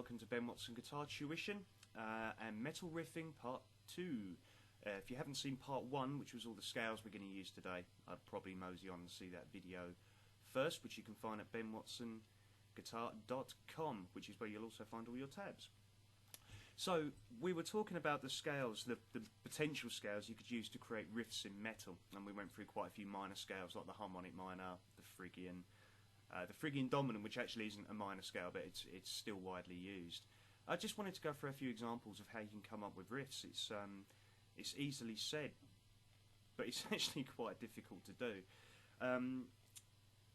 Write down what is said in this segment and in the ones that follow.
welcome to Ben Watson Guitar Tuition and Metal Riffing Part 2. If you haven't seen Part 1, which was all the scales we're going to use today, I'd probably mosey on and see that video first, which you can find at benwatsonguitar.com, which is where you'll also find all your tabs. So, we were talking about the scales, the potential scales you could use to create riffs in metal, and we went through quite a few minor scales like the harmonic minor, the Phrygian dominant, which actually isn't a minor scale, but it's still widely used. I just wanted to go through a few examples of how you can come up with riffs. It's easily said, but it's actually quite difficult to do.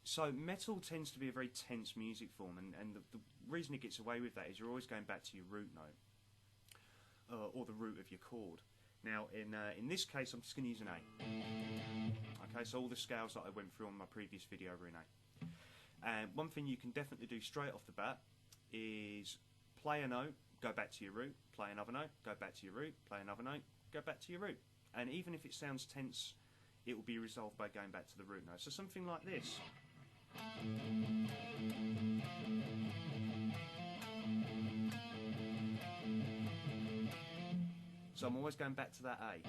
So metal tends to be a very tense music form, and the reason it gets away with that is you're always going back to your root note, or the root of your chord. Now, in this case, I'm just going to use an A. Okay, so all the scales that I went through on my previous video are in A. And one thing you can definitely do straight off the bat is play a note, go back to your root, play another note, go back to your root, play another note, go back to your root. And even if it sounds tense, it will be resolved by going back to the root note. So something like this. So I'm always going back to that A.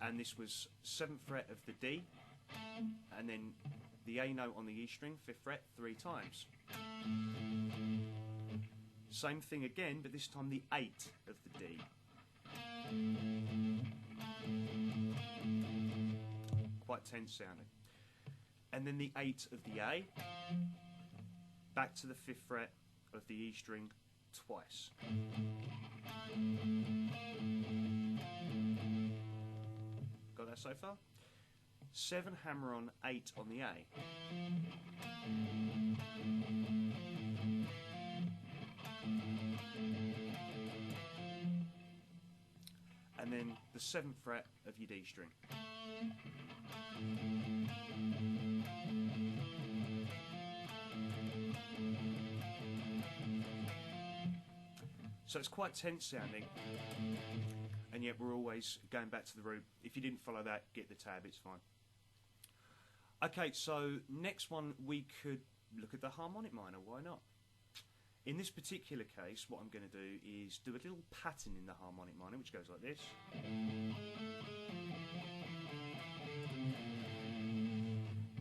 And this was 7th fret of the D, and then the A note on the E string, 5th fret, 3 times. Same thing again, but this time the 8 of the D. Quite tense sounding. And then the 8 of the A, back to the 5th fret of the E string twice. Got that so far? 7 hammer on, 8 on the A. And then the 7th fret of your D string. So it's quite tense sounding, and yet we're always going back to the root. If you didn't follow that, get the tab, it's fine. Okay, so next one we could look at the harmonic minor, why not? In this particular case, what I'm going to do is do a little pattern in the harmonic minor, which goes like this.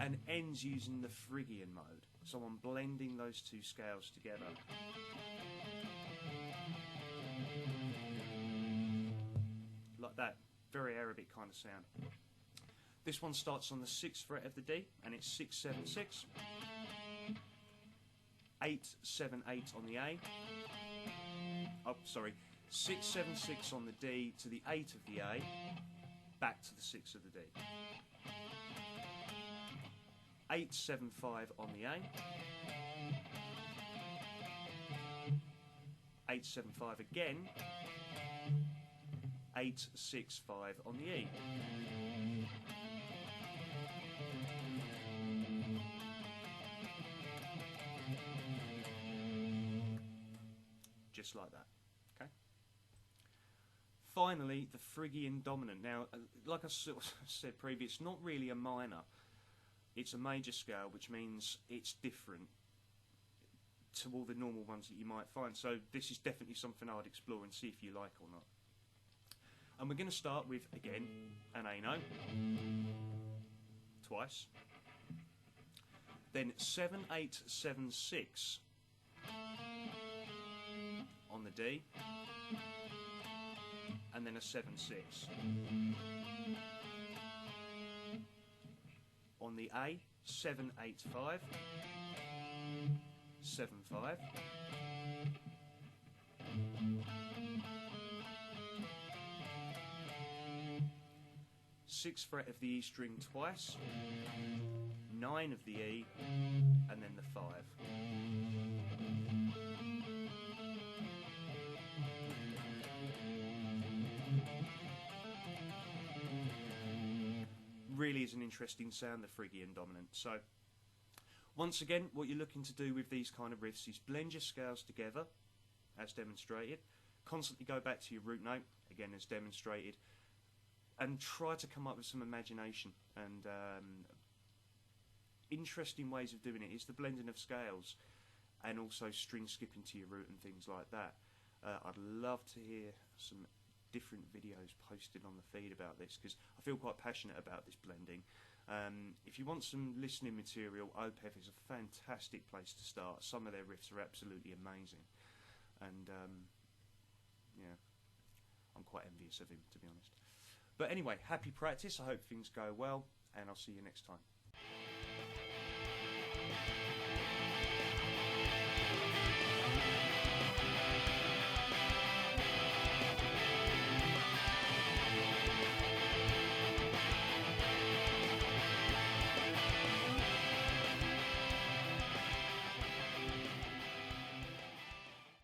And ends using the Phrygian mode. So I'm blending those two scales together. Like that, very Arabic kind of sound. This one starts on the 6th fret of the D, and it's 6, 7, 6. 8, 7, 8 on the A. Oh, sorry. 6, 7, 6 on the D to the 8 of the A, back to the 6 of the D. 8, 7, 5 on the A. 8, 7, 5 again. 8, 6, 5 on the E. Just like that. Okay. Finally, the Phrygian dominant. Now, like I said previously, it's not really a minor. It's a major scale, which means it's different to all the normal ones that you might find. So this is definitely something I would explore and see if you like or not. And we're going to start with, again, an A note, twice. Then 7, 8, 7, 6 on the D, and then a 7, 6. On the A, 7, 8, 5, 7, 5. Sixth fret of the E string twice, 9 of the E, and then the 5. Really is an interesting sound, the Phrygian dominant. So, once again, what you're looking to do with these kind of riffs is blend your scales together, as demonstrated, constantly go back to your root note, again as demonstrated, and try to come up with some imagination and interesting ways of doing it. Is the blending of scales. and also string skipping to your root and things like that. I'd love to hear some different videos posted on the feed about this, because I feel quite passionate about this blending. If you want some listening material, Opeth is a fantastic place to start. Some of their riffs are absolutely amazing, and yeah, I'm quite envious of him, to be honest. But anyway, happy practice. I hope things go well, and I'll see you next time.